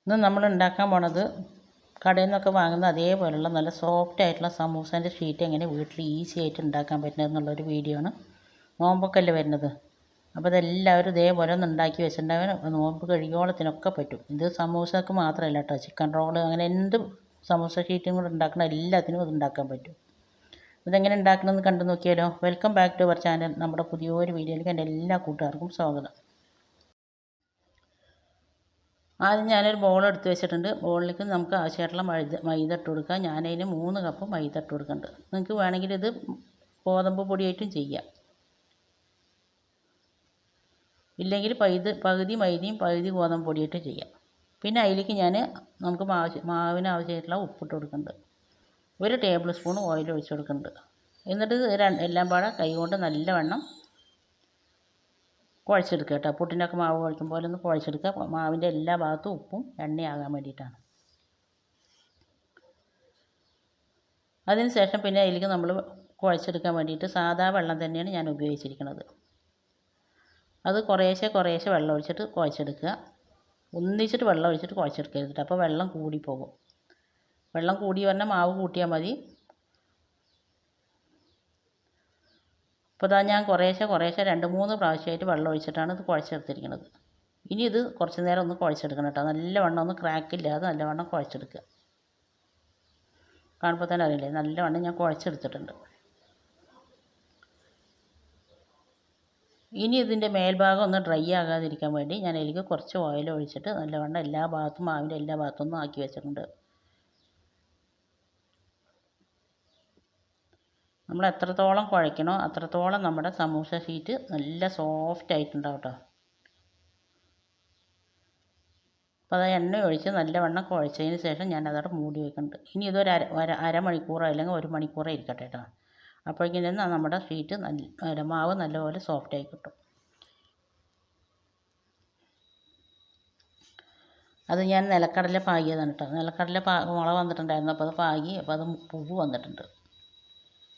ഇന്ന് നമ്മൾ ഉണ്ടാക്കാൻ പോണത് കടയിൽ നിന്നൊക്കെ വാങ്ങുന്ന അതേപോലെയുള്ള നല്ല സോഫ്റ്റ് ആയിട്ടുള്ള സമൂസേൻ്റെ ഷീറ്റ് എങ്ങനെ വീട്ടിൽ ഈസി ആയിട്ട് ഉണ്ടാക്കാൻ പറ്റുന്നത് എന്നുള്ളൊരു വീഡിയോ ആണ്. നോമ്പൊക്കെ അല്ലേ വരുന്നത്, അപ്പോൾ ഇതെല്ലാവരും ഇതേപോലെ ഒന്ന് ഉണ്ടാക്കി വെച്ചിട്ടുണ്ടാകാൻ നോമ്പ് കഴിയോളത്തിനൊക്കെ പറ്റും. ഇത് സമൂസക്ക് മാത്രമല്ല കേട്ടോ, ചിക്കൻ റോള് അങ്ങനെ എന്ത് സമൂസ ഷീറ്റും കൂടെ ഉണ്ടാക്കുന്ന എല്ലാത്തിനും ഇത് ഉണ്ടാക്കാൻ പറ്റും. ഇതെങ്ങനെ ഉണ്ടാക്കണമെന്ന് കണ്ടു നോക്കിയാലോ. Welcome back to our channel. നമ്മുടെ പുതിയൊരു വീഡിയോയിലേക്ക് എൻ്റെ എല്ലാ കൂട്ടുകാർക്കും സ്വാഗതം. ആദ്യം ഞാനൊരു ബോൾ എടുത്ത് വെച്ചിട്ടുണ്ട്. ബോളിലേക്ക് നമുക്ക് ആവശ്യമായിട്ടുള്ള മൈദ ഇട്ട് കൊടുക്കുക. ഞാനതിന് 3 കപ്പ് മൈദ ഇട്ട് കൊടുക്കുന്നുണ്ട്. നിങ്ങൾക്ക് വേണമെങ്കിൽ ഇത് ഗോതമ്പ് പൊടിയായിട്ടും ചെയ്യാം, ഇല്ലെങ്കിൽ പകുതി മൈദയും പകുതി ഗോതമ്പ് പൊടിയായിട്ടും ചെയ്യാം. പിന്നെ അതിലേക്ക് നമുക്ക് മാവിന് ആവശ്യമായിട്ടുള്ള ഉപ്പിട്ട് കൊടുക്കുന്നുണ്ട്. 1 ടേബിൾ സ്പൂൺ ഓയിൽ ഒഴിച്ച് കൊടുക്കുന്നുണ്ട്. എന്നിട്ട് എല്ലാം പാടെ കൈകൊണ്ട് നല്ലവണ്ണം കുഴച്ചെടുക്കുക കേട്ടോ. പുട്ടിനൊക്കെ മാവ് കുഴക്കും പോലെ ഒന്ന് കുഴച്ചെടുക്കുക. മാവിൻ്റെ എല്ലാ ഭാഗത്തും ഉപ്പും എണ്ണയാകാൻ വേണ്ടിയിട്ടാണ്. അതിന് ശേഷം പിന്നെ അതിലേക്ക് നമ്മൾ കുഴച്ചെടുക്കാൻ വേണ്ടിയിട്ട് സാദാ വെള്ളം തന്നെയാണ് ഞാൻ ഉപയോഗിച്ചിരിക്കുന്നത്. അത് കുറേശ്ശെ വെള്ളം ഒഴിച്ചിട്ട് കുഴച്ചെടുക്കുക. ഒന്നിച്ചിട്ട് വെള്ളം ഒഴിച്ചിട്ട് കുഴച്ചെടുക്കരുത്, അപ്പോൾ വെള്ളം കൂടിപ്പോകും. വെള്ളം കൂടി പറഞ്ഞാൽ മാവ് കൂട്ടിയാൽ മതി. അപ്പോൾ ഇതാ ഞാൻ കുറേശ്ശെ 2-3 പ്രാവശ്യമായിട്ട് വെള്ളം ഒഴിച്ചിട്ടാണ് ഇത് കുഴച്ചെടുത്തിരിക്കുന്നത്. ഇനി ഇത് കുറച്ച് നേരം ഒന്ന് കുഴച്ചെടുക്കണം കേട്ടോ. നല്ലവണ്ണം ഒന്ന് ക്രാക്കില്ലാതെ നല്ലവണ്ണം കുഴച്ചെടുക്കുക. കാണുമ്പോൾ തന്നെ അറിയില്ലേ, നല്ലവണ്ണം ഞാൻ കുഴച്ചെടുത്തിട്ടുണ്ട്. ഇനി ഇതിൻ്റെ മേൽഭാഗം ഒന്ന് ഡ്രൈ ആകാതിരിക്കാൻ വേണ്ടി ഞാൻ അതിലേക്ക് കുറച്ച് ഓയിൽ ഒഴിച്ചിട്ട് നല്ലവണ്ണം എല്ലാ ഭാഗത്തും മാവിൻ്റെ എല്ലാ ഭാഗത്തും ഒന്നും ആക്കി വെച്ചിട്ടുണ്ട്. നമ്മൾ എത്രത്തോളം കുഴയ്ക്കണോ അത്രത്തോളം നമ്മുടെ സമൂസ ഷീറ്റ് നല്ല സോഫ്റ്റ് ആയിട്ടുണ്ടാവും കേട്ടോ. അപ്പോൾ അത് എണ്ണ ഒഴിച്ച് നല്ലവണ്ണം കുഴച്ചതിന് ശേഷം ഞാൻ അതവിടെ മൂടി വെക്കുന്നുണ്ട്. ഇനി ഇതൊരു അരമണിക്കൂറോ അല്ലെങ്കിൽ 1 മണിക്കൂറോ ഇരിക്കട്ടെ കേട്ടോ. അപ്പോഴേക്കും നമ്മുടെ ഷീറ്റ് മാവ് നല്ലപോലെ സോഫ്റ്റായി കിട്ടും. അത് ഞാൻ നിലക്കടല പാകിയതാണ് കേട്ടോ. നിലക്കടല മുള വന്നിട്ടുണ്ടായിരുന്നു, അപ്പോൾ അത് പാകി, അപ്പോൾ അത് പൂവ് വന്നിട്ടുണ്ട്.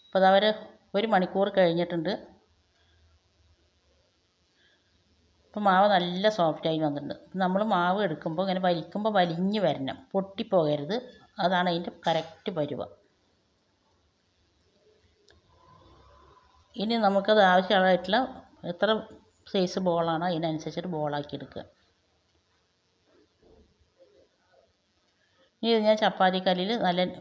അപ്പോൾ അതവർ 1 മണിക്കൂർ കഴിഞ്ഞിട്ടുണ്ട്. അപ്പോൾ മാവ് നല്ല സോഫ്റ്റായി വന്നിട്ടുണ്ട്. നമ്മൾ മാവ് എടുക്കുമ്പോൾ ഇങ്ങനെ വലിക്കുമ്പോൾ വലിഞ്ഞ് വരണം, പൊട്ടിപ്പോകരുത്. അതാണ് അതിൻ്റെ കറക്റ്റ് പരുവം. ഇനി നമുക്കത് ആവശ്യമായിട്ടുള്ള എത്ര സൈസ് ബോളാണോ അതിനനുസരിച്ചിട്ട് ബോളാക്കി എടുക്കുക. ഇനി ഞാൻ ചപ്പാത്തി കല്ലിൽ നല്ല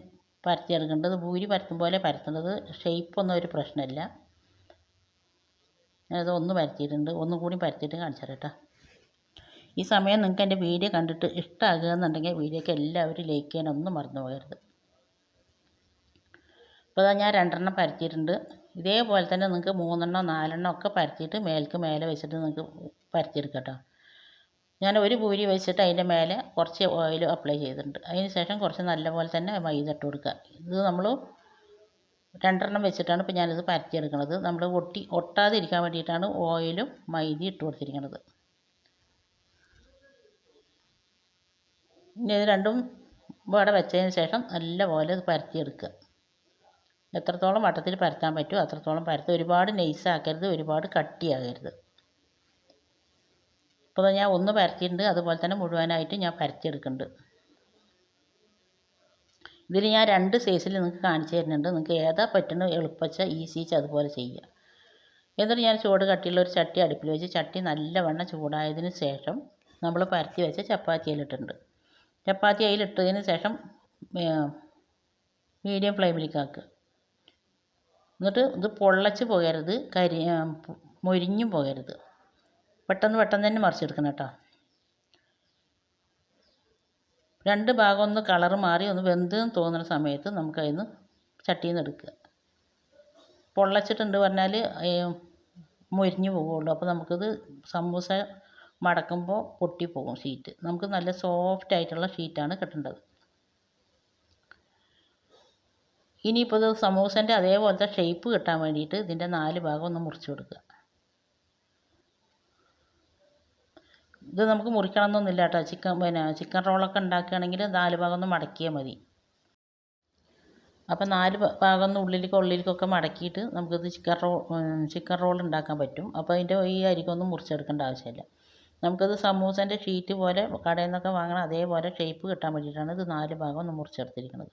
പരത്തിയെടുക്കേണ്ടത്, ഭൂരി പരത്തും പോലെ പരത്തേണ്ടത്. ഷേപ്പൊന്നും ഒരു പ്രശ്നമില്ല. ഞാനത് ഒന്ന് പരത്തിയിട്ടുണ്ട്, ഒന്നും കൂടി പരത്തിയിട്ട് കാണിച്ചു തരാം കേട്ടോ. ഈ സമയം നിങ്ങൾക്ക് എൻ്റെ വീഡിയോ കണ്ടിട്ട് ഇഷ്ടമാകുക എന്നുണ്ടെങ്കിൽ വീഡിയോക്ക് എല്ലാവരും ലൈക്ക് ചെയ്യാനൊന്നും മറന്നു പോകരുത്. അപ്പോൾ അതാ ഞാൻ 2 പരത്തിയിട്ടുണ്ട്. ഇതേപോലെ തന്നെ നിങ്ങൾക്ക് 3 4 ഒക്കെ പരത്തിയിട്ട് മേലെ വെച്ചിട്ട് നിങ്ങൾക്ക് പരത്തിയെടുക്കാം കേട്ടോ. ഞാൻ ഒരു പൂരി വെച്ചിട്ട് അതിൻ്റെ മേലെ കുറച്ച് ഓയിൽ അപ്ലൈ ചെയ്തിട്ടുണ്ട്. അതിന് ശേഷം കുറച്ച് നല്ലപോലെ തന്നെ മൈദ ഇട്ട് കൊടുക്കുക. ഇത് നമ്മൾ 2 വെച്ചിട്ടാണ് ഇപ്പോൾ ഞാനിത് പരത്തിയെടുക്കുന്നത്. നമ്മൾ ഒട്ടാതിരിക്കാൻ വേണ്ടിയിട്ടാണ് ഓയിലും മൈദയും ഇട്ട് കൊടുത്തിരിക്കുന്നത്. ഇനി ഇത് രണ്ടും ഇവിടെ വെച്ചതിന് ശേഷം നല്ലപോലെ ഇത് പരത്തിയെടുക്കുക. എത്രത്തോളം വട്ടത്തിൽ പരത്താൻ പറ്റുമോ അത്രത്തോളം പരത്തുക. ഒരുപാട് നൈസാക്കരുത്, ഒരുപാട് കട്ടിയാകരുത്. അപ്പോൾ ഞാൻ ഒന്ന് പരത്തിയിട്ടുണ്ട്, അതുപോലെ തന്നെ മുഴുവനായിട്ട് ഞാൻ പരത്തിയെടുക്കുന്നുണ്ട്. ഇതിൽ ഞാൻ 2 സൈസിൽ നിങ്ങൾക്ക് കാണിച്ചു തരുന്നുണ്ട്. നിങ്ങൾക്ക് ഏതാ പറ്റുന്ന എളുപ്പച്ച ഈസിച്ച് അതുപോലെ ചെയ്യുക. എന്നിട്ട് ഞാൻ ചൂട് കട്ടിയുള്ള ഒരു ചട്ടി അടുപ്പിൽ വെച്ച് ചട്ടി നല്ലവണ്ണം ചൂടായതിന് ശേഷം നമ്മൾ പരത്തി വെച്ച ചപ്പാത്തി അതിലിട്ടുണ്ട്. ചപ്പാത്തി അതിലിട്ടതിന് ശേഷം മീഡിയം ഫ്ലെയിമിലേക്ക് ആക്കുക. എന്നിട്ട് ഇത് പൊള്ളച്ച് പോകരുത്, മൊരിഞ്ഞും പോകരുത്. പെട്ടെന്ന് തന്നെ മറിച്ചെടുക്കണം കേട്ടോ. 2 ഭാഗം ഒന്ന് കളറ് മാറി ഒന്ന് വെന്തെന്ന് തോന്നുന്ന സമയത്ത് നമുക്കതിന് ചട്ടിയിൽ നിന്ന് എടുക്കുക. പൊള്ളച്ചിട്ടുണ്ട് പറഞ്ഞാൽ മൊരിഞ്ഞു പോവുള്ളൂ. അപ്പോൾ നമുക്കിത് സമൂസ മടക്കുമ്പോൾ പൊട്ടിപ്പോകും ഷീറ്റ്. നമുക്ക് നല്ല സോഫ്റ്റ് ആയിട്ടുള്ള ഷീറ്റാണ് കിട്ടേണ്ടത്. ഇനിയിപ്പോൾ ഇത് സമൂസൻ്റെ അതേപോലത്തെ ഷേപ്പ് കിട്ടാൻ വേണ്ടിയിട്ട് ഇതിൻ്റെ 4 ഭാഗം ഒന്ന് മുറിച്ച് കൊടുക്കുക. ഇത് നമുക്ക് മുറിക്കണമെന്നൊന്നുമില്ല കേട്ടോ. ചിക്കൻ റോളൊക്കെ ഉണ്ടാക്കുകയാണെങ്കിൽ 4 ഭാഗം ഒന്ന് മടക്കിയാൽ മതി. അപ്പോൾ 4 ഭാഗം ഒന്ന് ഉള്ളിലേക്കൊക്കെ മടക്കിയിട്ട് നമുക്കിത് ചിക്കൻ റോൾ ഉണ്ടാക്കാൻ പറ്റും. അപ്പോൾ അതിൻ്റെ ഈ അരികൊന്നും മുറിച്ചെടുക്കേണ്ട ആവശ്യമില്ല. നമുക്കത് സമൂസേൻ്റെ ഷീറ്റ് പോലെ കടയിൽ നിന്നൊക്കെ വാങ്ങണം അതേപോലെ ഷേപ്പ് കിട്ടാൻ വേണ്ടിയിട്ടാണ് ഇത് 4 ഭാഗം ഒന്ന് മുറിച്ചെടുത്തിരിക്കുന്നത്.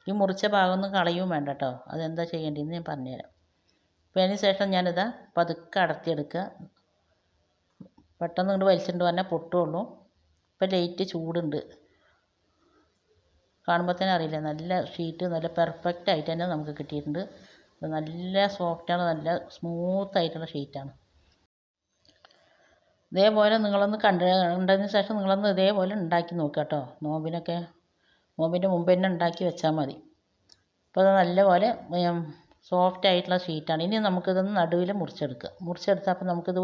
ഈ മുറിച്ച ഭാഗം ഒന്നും കളയുകയും വേണ്ട കേട്ടോ. അതെന്താ ചെയ്യേണ്ടതെന്ന് ഞാൻ പറഞ്ഞുതരാം. അപ്പോൾ അതിന് ശേഷം ഞാനിതാ പതുക്കെ അടർത്തിയെടുക്കുക. പെട്ടെന്ന് ഇങ്ങോട്ട് വലിച്ചിട്ട് പറഞ്ഞാൽ പൊട്ടുള്ളൂ. ഇപ്പോൾ ലൈറ്റ് ചൂടുണ്ട്, കാണുമ്പോൾ തന്നെ അറിയില്ല. നല്ല ഷീറ്റ് നല്ല പെർഫെക്റ്റ് ആയിട്ട് തന്നെ നമുക്ക് കിട്ടിയിട്ടുണ്ട്. നല്ല സോഫ്റ്റാണ്, നല്ല സ്മൂത്തായിട്ടുള്ള ഷീറ്റാണ്. ഇതേപോലെ നിങ്ങളൊന്ന് കണ്ടതിന് ശേഷം നിങ്ങളൊന്ന് ഇതേപോലെ ഉണ്ടാക്കി നോക്കുക കേട്ടോ. നോമ്പിൻ്റെ മുമ്പ് തന്നെ ഉണ്ടാക്കി വെച്ചാൽ മതി. അപ്പോൾ അത് നല്ലപോലെ സോഫ്റ്റ് ആയിട്ടുള്ള ഷീറ്റാണ്. ഇനി നമുക്കിതൊന്ന് നടുവിൽ മുറിച്ചെടുത്താൽ അപ്പോൾ നമുക്കിത്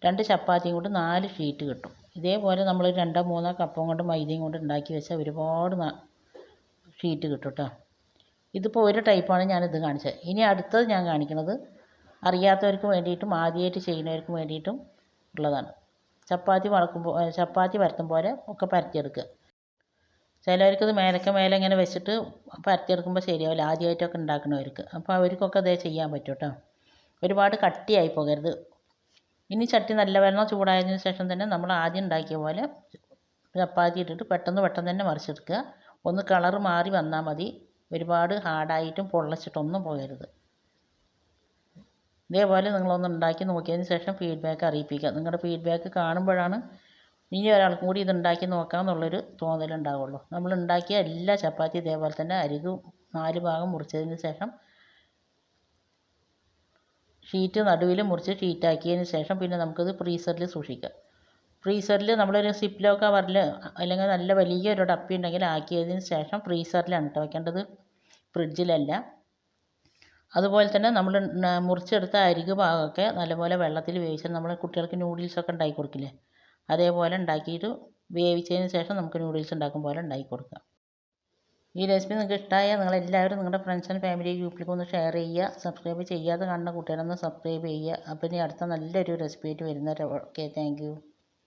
2 ചപ്പാത്തിയും കൊണ്ട് 4 ഷീറ്റ് കിട്ടും. ഇതേപോലെ നമ്മൾ 2-3 കപ്പയും കൊണ്ട് മൈദയും കൊണ്ട് ഉണ്ടാക്കി വെച്ചാൽ ഒരുപാട് ഷീറ്റ് കിട്ടും കേട്ടോ. ഇതിപ്പോൾ ഒരു ടൈപ്പാണ് ഞാനിത് കാണിച്ചത്. ഇനി അടുത്തത് ഞാൻ കാണിക്കുന്നത് അറിയാത്തവർക്ക് വേണ്ടിയിട്ടും ആദ്യമായിട്ട് ചെയ്യുന്നവർക്ക് വേണ്ടിയിട്ടും ഉള്ളതാണ്. ചപ്പാത്തി പരത്തും പോലെ ഒക്കെ പരത്തിയെടുക്കുക. ചിലവർക്കിത് മേലെ ഇങ്ങനെ വെച്ചിട്ട് പരത്തിയെടുക്കുമ്പോൾ ശരിയാവില്ല, ആദ്യമായിട്ടൊക്കെ ഉണ്ടാക്കുന്നവർക്ക്. അപ്പോൾ അവർക്കൊക്കെ അതേ ചെയ്യാൻ പറ്റും കേട്ടോ. ഒരുപാട് കട്ടിയായി പോകരുത്. ഇനി ചട്ടി നല്ലവണ്ണം ചൂടായതിനു ശേഷം തന്നെ നമ്മൾ ആദ്യം ഉണ്ടാക്കിയ പോലെ ചപ്പാത്തി ഇട്ടിട്ട് പെട്ടെന്ന് തന്നെ മറിച്ചെടുക്കുക. ഒന്ന് കളറ് മാറി വന്നാൽ മതി. ഒരുപാട് ഹാർഡായിട്ടും പൊള്ളച്ചിട്ടൊന്നും പോകരുത്. ഇതേപോലെ നിങ്ങളൊന്ന് ഉണ്ടാക്കി നോക്കിയതിന് ശേഷം ഫീഡ്ബാക്ക് അറിയിപ്പിക്കുക. നിങ്ങളുടെ ഫീഡ്ബാക്ക് കാണുമ്പോഴാണ് ഇനി ഒരാൾക്കും കൂടി ഇത് ഉണ്ടാക്കി നോക്കാമെന്നുള്ളൊരു തോന്നലുണ്ടാവുള്ളൂ. നമ്മൾ ഉണ്ടാക്കിയ എല്ലാ ചപ്പാത്തി ഇതേപോലെ തന്നെ അരികും 4 ഭാഗം മുറിച്ചതിന് ശേഷം ഷീറ്റ് നടുവിൽ മുറിച്ച് ഷീറ്റാക്കിയതിന് ശേഷം പിന്നെ നമുക്കിത് ഫ്രീസറിൽ സൂക്ഷിക്കാം. ഫ്രീസറിൽ നമ്മളൊരു സിപ്ലോ കവറിൽ അല്ലെങ്കിൽ നല്ല വലിയൊരു ഡപ്പി ഉണ്ടെങ്കിൽ ആക്കിയതിന് ശേഷം ഫ്രീസറിലാണ് കേട്ടോ വയ്ക്കേണ്ടത്, ഫ്രിഡ്ജിലല്ല. അതുപോലെ തന്നെ നമ്മൾ മുറിച്ചെടുത്ത അരികു ഭാഗമൊക്കെ നല്ലപോലെ വെള്ളത്തിൽ വേവിച്ചാൽ നമ്മൾ കുട്ടികൾക്ക് നൂഡിൽസൊക്കെ ഉണ്ടാക്കി കൊടുക്കില്ലേ, അതേപോലെ ഉണ്ടാക്കിയിട്ട് വേവിച്ചതിന് ശേഷം നമുക്ക് നൂഡിൽസ് ഉണ്ടാക്കും പോലെ ഉണ്ടാക്കി കൊടുക്കാം. ഈ റെസിപ്പി നിങ്ങൾക്ക് ഇഷ്ടമായാൽ നിങ്ങളെല്ലാവരും നിങ്ങളുടെ ഫ്രണ്ട്സ് ആൻഡ് ഫാമിലി ഗ്രൂപ്പിലേക്ക് ഒന്ന് ഷെയർ ചെയ്യുക. സബ്സ്ക്രൈബ് ചെയ്യാതെ കാണുന്ന കുട്ടികളൊന്ന് സബ്സ്ക്രൈബ് ചെയ്യുക. അപ്പോൾ ഇനി അടുത്ത നല്ലൊരു റെസിപ്പി ആയിട്ട് വരുന്നവരെ ഓക്കെ, താങ്ക് യു.